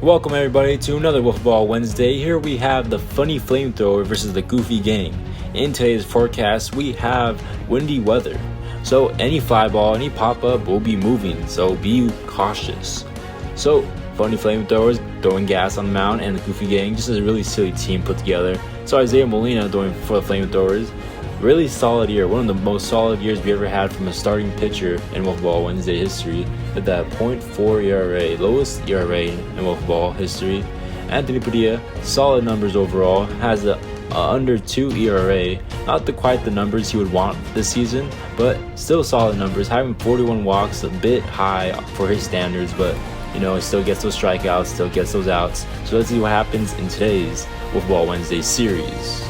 Welcome everybody to another Wiffle Wednesday. Here we have the funny Flamethrower versus the goofy gang. In today's forecast, we have windy weather. So any fly ball, any pop-up will be moving, so be cautious. So funny Flamethrowers throwing gas on the mound, and the goofy gang, just a really silly team put together. So Isaiah Molina throwing for the Flamethrowers. Really solid year, one of the most solid years we ever had from a starting pitcher in Wiffle Wednesday history, with that .4 ERA, lowest ERA in Wiffle history. Anthony Padilla, solid numbers overall, has a under 2 ERA, not quite the numbers he would want this season, but still solid numbers, having 41 walks, a bit high for his standards, but you know, he still gets those strikeouts, still gets those outs. So let's see what happens in today's Wiffle Wednesday series.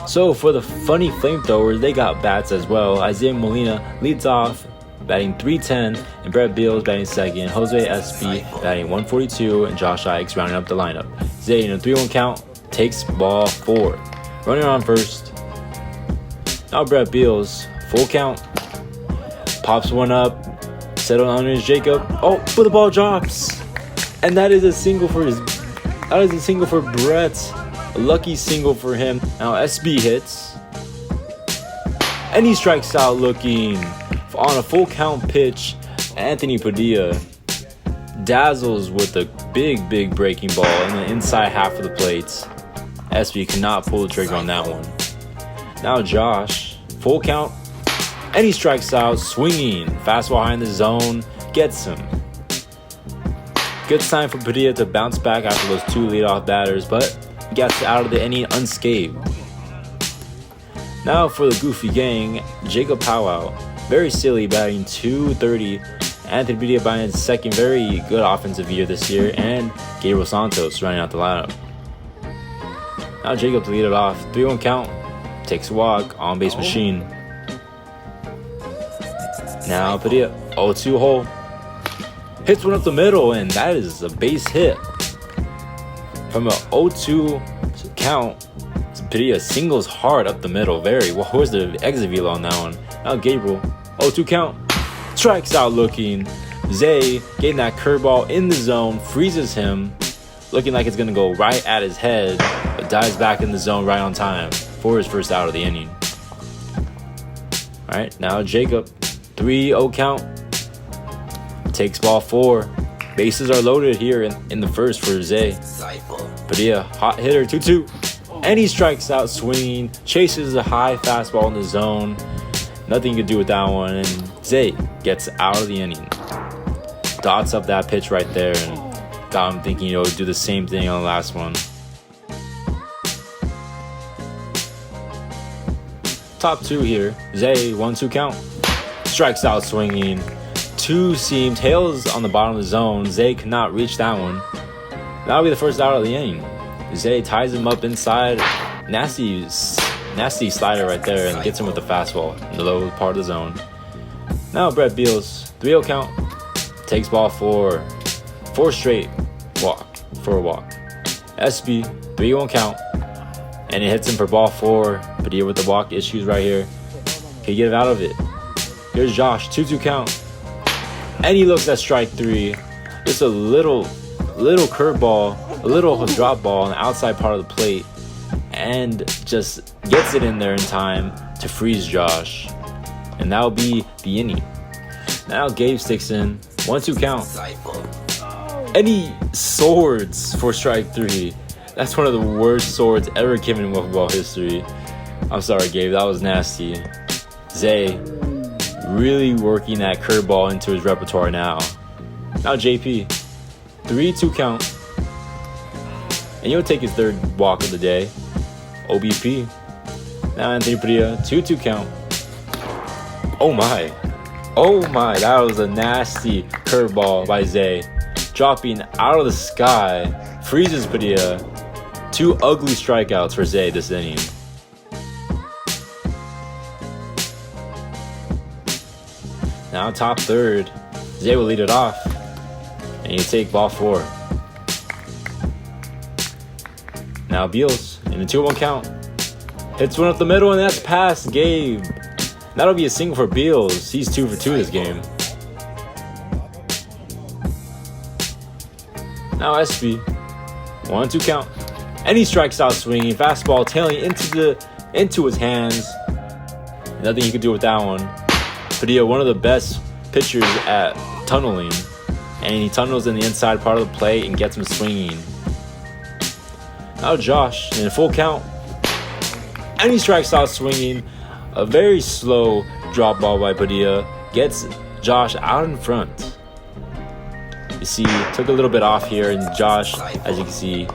So for the funny Flamethrowers, they got bats as well. Isaiah Molina leads off, batting .310, and Brett Beals batting second. Jose SB batting .142, and Josh Ikes rounding up the lineup. Zay in a 3-1 count takes ball 4, running on first. Now Brett Beals, full count, pops one up, settled on his Jacob. Oh, but the ball drops, and that is a single for Brett. A lucky single for him. Now SB hits, and he strikes out looking on a full count pitch. Anthony Padilla dazzles with a big breaking ball in the inside half of the plate. SB cannot pull the trigger on that one. Now Josh, full count, and he strikes out swinging. Fastball high in the zone, gets him. Good sign for Padilla to bounce back after those two leadoff batters, but gets out of the inning unscathed. Now for the goofy gang, Jacob Powell, very silly, batting .230. Anthony Padilla batting his second very good offensive year this year, and Gabriel Santos running out the lineup. Now Jacob to lead it off, 3-1 count, takes a walk, on base machine. Now Padilla, 0-2 hole, hits one up the middle, and that is a base hit. From a 0-2 count, Padilla singles hard up the middle. Where's the exit velo on that one? Now Gabriel, 0-2 count, strikes out looking. Zay getting that curveball in the zone, freezes him, looking like it's gonna go right at his head, but dives back in the zone right on time for his first out of the inning. All right, now Jacob, 3-0 count, takes ball 4. Bases are loaded here in the first for Zay. Padilla, hot hitter, 2-2. And he strikes out swinging, chases a high fastball in the zone. Nothing you can do with that one. And Zay gets out of the inning. Dots up that pitch right there and got him thinking, do the same thing on the last one. Top 2 here. Zay, 1-2 count. Strikes out swinging. 2 seam, tails on the bottom of the zone. Zay cannot reach that one. That'll be the first out of the inning. Zay ties him up inside. Nasty slider right there, and gets him with the fastball in the low part of the zone. Now Brett Beals, 3-0 count, takes ball 4. 4 straight walk for a walk. SB, 3-1 count, and it hits him for ball 4. Padilla with the walk issues right here. Can he get out of it? Here's Josh, 2-2 count. And he looks at strike 3. Just a little curveball, a little drop ball on the outside part of the plate, and just gets it in there in time to freeze Josh. And that'll be the inning. Now Gabe sticks in, 1-2 count. And he swords for strike 3. That's one of the worst swords ever given in Wiffle history. I'm sorry, Gabe, that was nasty. Zay really working that curveball into his repertoire now. Now JP, 3-2 count, and he'll take his 3rd walk of the day. OBP. Now Anthony Padilla, 2-2 count. Oh my, that was a nasty curveball by Zay, dropping out of the sky, freezes Padilla. 2 ugly strikeouts for Zay this inning. Now top 3rd, Zay will lead it off, and you take ball 4. Now Beals in a 2-1 count, hits one up the middle, and that's past Gabe. That'll be a single for Beals. He's 2 for 2 this game. Now SB, 1-2 count, and he strikes out swinging. Fastball tailing into his hands. Nothing he could do with that one. Padilla, one of the best pitchers at tunneling, and he tunnels in the inside part of the plate and gets him swinging. Now Josh in a full count, and he strikes out swinging. A very slow drop ball by Padilla gets Josh out in front. You see, took a little bit off here, and Josh, as you can see,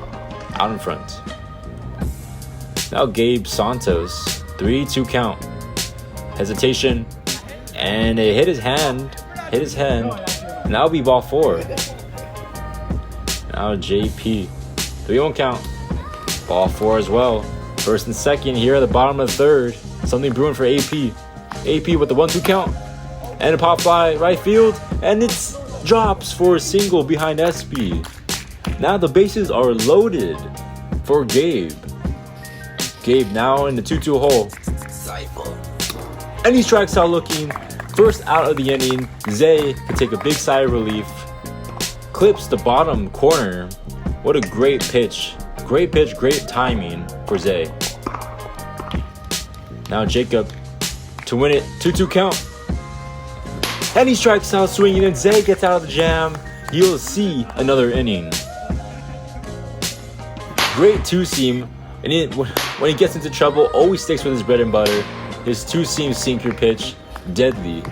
out in front. Now Gabe Santos, 3-2 count. Hesitation, and it hit his hand, and that'll be ball 4. Now JP, 3-1 count, ball 4 as well. First and second here at the bottom of the third. Something brewing for AP. AP with the 1-2 count, and a pop fly right field, and it's drops for a single behind SB. Now the bases are loaded for Gabe. Gabe now in the 2-2 hole. And he strikes out looking. First out of the inning. Zay can take a big sigh of relief. Clips the bottom corner. What a great pitch. Great pitch, great timing for Zay. Now Jacob to win it. 2-2 count. And he strikes out swinging, and Zay gets out of the jam. You'll see another inning. Great two-seam, and when he gets into trouble, always sticks with his bread and butter. His two-seam sinker pitch, deadly.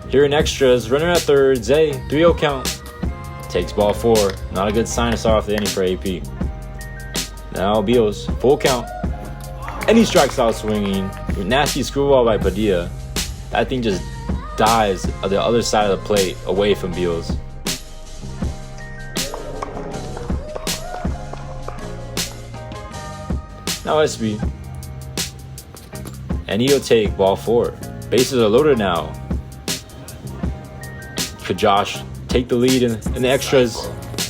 Here in extras, runner at third, Zay, 3-0 count. Takes ball 4. Not a good sign to start off the inning for AP. Now Beals, full count. And he strikes out swinging. Nasty screwball by Padilla. That thing just dives on the other side of the plate, away from Beals. Now SB. And he'll take ball 4. Bases are loaded now. Could Josh take the lead in the extras?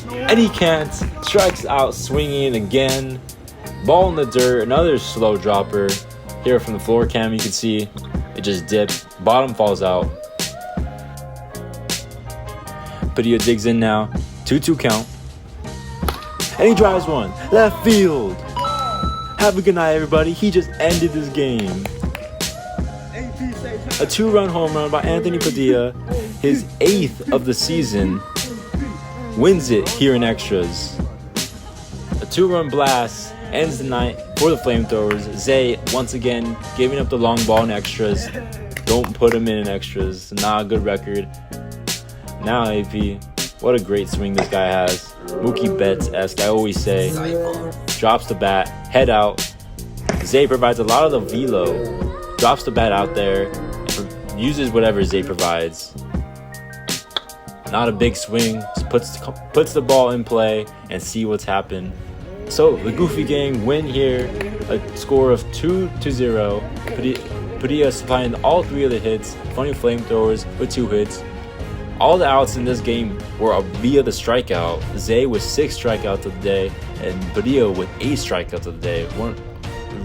And he can't. Strikes out swinging again. Ball in the dirt, another slow dropper. Here from the floor cam, you can see it just dipped. Bottom falls out. Padilla digs in now. 2-2 count. And he drives one. Left field. Have a good night, everybody. He just ended this game. A 2-run home run by Anthony Padilla. His 8th of the season. Wins it here in extras. A 2-run blast ends the night for the Flamethrowers. Zay, once again, giving up the long ball in extras. Don't put him in extras. Not a good record. Now AP, what a great swing this guy has. Mookie Betts-esque, I always say. Drops the bat, head out. Zay provides a lot of the velo. Drops the bat out there and uses whatever Zay provides. Not a big swing. Just puts the ball in play and see what's happened. So the Goofy Gang win here, a score of 2-0. Padilla supplying all 3 of the hits. Funny Flamethrowers with 2 hits. All the outs in this game were via the strikeout. Zay with 6 strikeouts of the day, and Padilla with 8 strikeouts of the day. One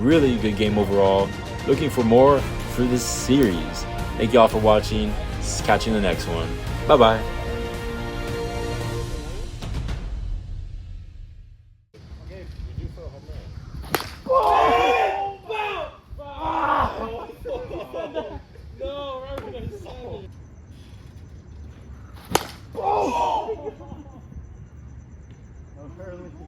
really good game overall. Looking for more for this series. Thank you all for watching. Catch you in the next one. Bye bye.